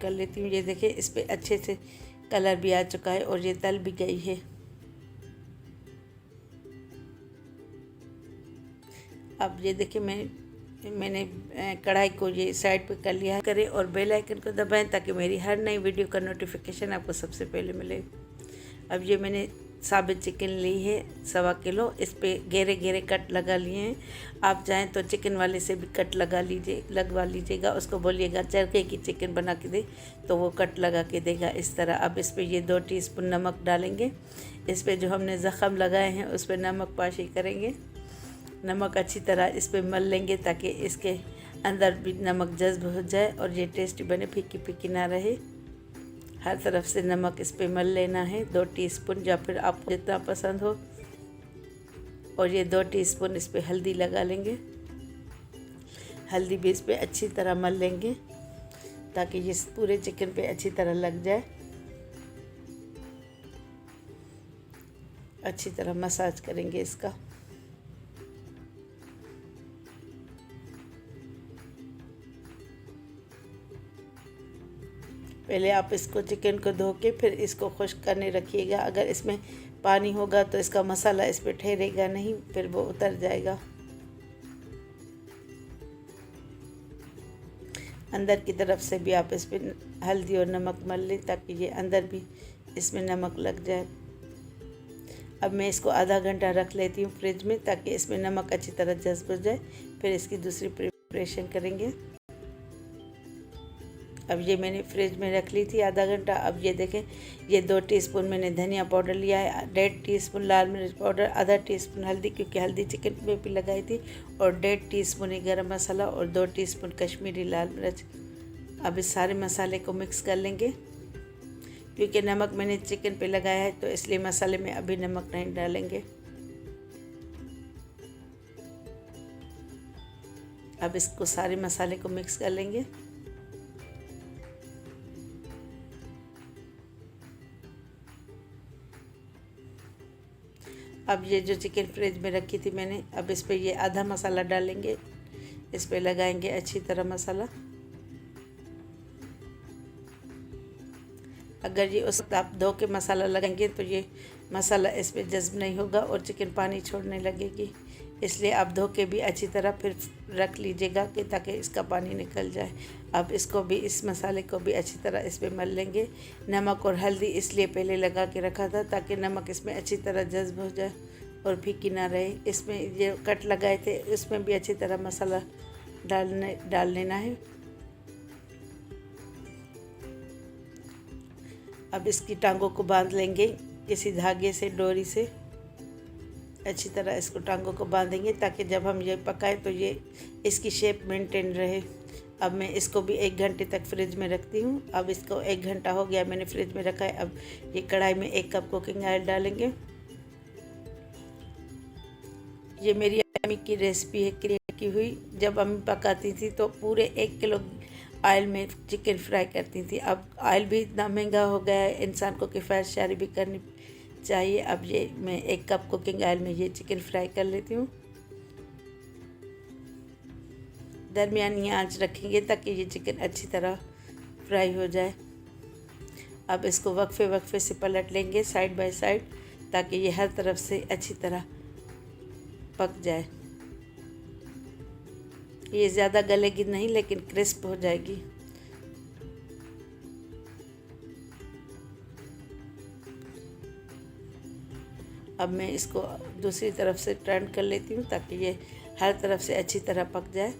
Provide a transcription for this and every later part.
कर लेती हूँ। ये देखिए इस पे अच्छे से कलर भी आ चुका है और ये तल भी गई है। अब ये देखिए मैंने कढ़ाई को ये साइड पे कर लिया है। करें और बेल आइकन को दबाएं ताकि मेरी हर नई वीडियो का नोटिफिकेशन आपको सबसे पहले मिले। अब ये मैंने साबित चिकन ली है 1.25 किलो। इस पे घेरे घेरे कट लगा लिए हैं। आप चाहें तो चिकन वाले से भी कट लगवा लीजिएगा। उसको बोलिएगा चरखे की चिकन बना के दे तो वो कट लगा के देगा इस तरह। अब इस पे ये 2 टीस्पून नमक डालेंगे। इस पे जो हमने ज़ख़म लगाए हैं उस पर नमक पाशी करेंगे। नमक अच्छी तरह इस पे मल लेंगे ताकि इसके अंदर भी नमक जज्ब हो जाए और ये टेस्टी बने, फीकी फीकी ना रहे। हर तरफ से नमक इस पे मल लेना है 2 टीस्पून, या फिर आपको जितना पसंद हो। और ये 2 टीस्पून इस पे हल्दी लगा लेंगे। हल्दी भी इस पे अच्छी तरह मल लेंगे ताकि ये पूरे चिकन पे अच्छी तरह लग जाए। अच्छी तरह मसाज करेंगे इसका। पहले आप इसको चिकन को धो के फिर इसको खुश्क करने रखिएगा। अगर इसमें पानी होगा तो इसका मसाला इस पर ठहरेगा नहीं, फिर वो उतर जाएगा। अंदर की तरफ से भी आप इस पर हल्दी और नमक मल लें ताकि ये अंदर भी इसमें नमक लग जाए। अब मैं इसको आधा घंटा रख लेती हूँ फ्रिज में ताकि इसमें नमक अच्छी तरह जज्ब हो जाए। फिर इसकी दूसरी प्रिपरेशन करेंगे। अब ये मैंने फ्रिज में रख ली थी आधा घंटा। अब ये देखें ये 2 टीस्पून मैंने धनिया पाउडर लिया है, 1.5 टीस्पून लाल मिर्च पाउडर, आधा टीस्पून हल्दी क्योंकि हल्दी चिकन में भी लगाई थी, और 1.5 टीस्पून गरम मसाला और 2 टीस्पून कश्मीरी लाल मिर्च। अब इस सारे मसाले को मिक्स कर लेंगे। क्योंकि नमक मैंने चिकन पे लगाया है तो इसलिए मसाले में अभी नमक नहीं डालेंगे। अब इसको सारे मसाले को मिक्स कर लेंगे। अब ये जो चिकन फ्रिज में रखी थी मैंने, अब इस पे ये आधा मसाला डालेंगे। इस पे लगाएंगे अच्छी तरह मसाला। अगर ये उस वक्त आप धो के मसाला लगाएंगे तो ये मसाला इस पे जज्ब नहीं होगा और चिकन पानी छोड़ने लगेगी। इसलिए आप धो के भी अच्छी तरह फिर रख लीजिएगा कि ताकि इसका पानी निकल जाए। अब इसको भी, इस मसाले को भी अच्छी तरह इस पे मल लेंगे। नमक और हल्दी इसलिए पहले लगा के रखा था ताकि नमक इसमें अच्छी तरह जज्ब हो जाए और फीकी ना रहे। इसमें ये कट लगाए थे इसमें भी अच्छी तरह मसाला डाल लेना है। अब इसकी टांगों को बांध लेंगे किसी धागे से, डोरी से। अच्छी तरह इसको टांगों को बांधेंगे ताकि जब हम ये पकाएं तो ये इसकी शेप मेंटेन रहे। अब मैं इसको भी 1 घंटे तक फ्रिज में रखती हूँ। अब इसको 1 घंटा हो गया मैंने फ्रिज में रखा है। अब ये कढ़ाई में 1 कप कुकिंग ऑयल डालेंगे। ये मेरी अम्मी की रेसिपी है क्रिएट की हुई। जब अम्मी पकाती थी तो पूरे 1 किलो ऑयल में चिकन फ्राई करती थी। अब ऑयल भी इतना महंगा हो गया है, इंसान को किफ़ायत भी करनी चाहिए। अब ये मैं 1 कप कुकिंग ऑयल में ये चिकन फ्राई कर लेती हूँ। दरमियानी आंच रखेंगे ताकि ये चिकन अच्छी तरह फ्राई हो जाए। अब इसको वक्फे वक्फे से पलट लेंगे साइड बाय साइड ताकि ये हर तरफ से अच्छी तरह पक जाए। ये ज़्यादा गलेगी नहीं लेकिन क्रिस्प हो जाएगी। अब मैं इसको दूसरी तरफ से टर्न कर लेती हूँ ताकि ये हर तरफ से अच्छी तरह पक जाए।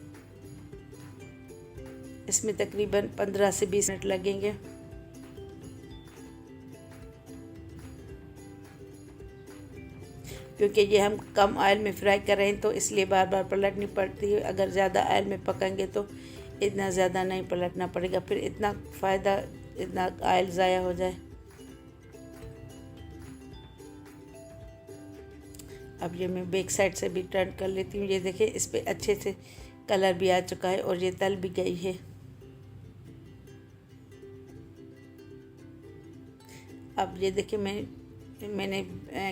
इसमें तकरीबन 15 से 20 मिनट लगेंगे। क्योंकि ये हम कम ऑयल में फ्राई कर रहे हैं तो इसलिए बार बार पलटनी पड़ती है। अगर ज़्यादा ऑयल में पकाएंगे तो इतना ज़्यादा नहीं पलटना पड़ेगा, फिर इतना फ़ायदा, इतना ऑयल ज़ाया हो जाए। अब ये मैं बैक साइड से भी टर्न कर लेती हूँ। ये देखिए इस पे अच्छे से कलर भी आ चुका है और ये तल भी गई है। अब ये देखिए मैंने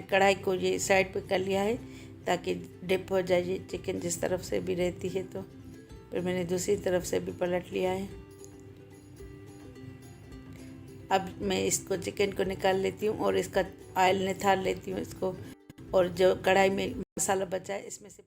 कढ़ाई को ये साइड पे कर लिया है ताकि डिप हो जाए ये चिकन जिस तरफ से भी रहती है। तो फिर मैंने दूसरी तरफ से भी पलट लिया है। अब मैं इसको चिकन को निकाल लेती हूँ और इसका ऑयल निथार लेती हूँ इसको। और जो कढ़ाई में मसाला बचा है इसमें से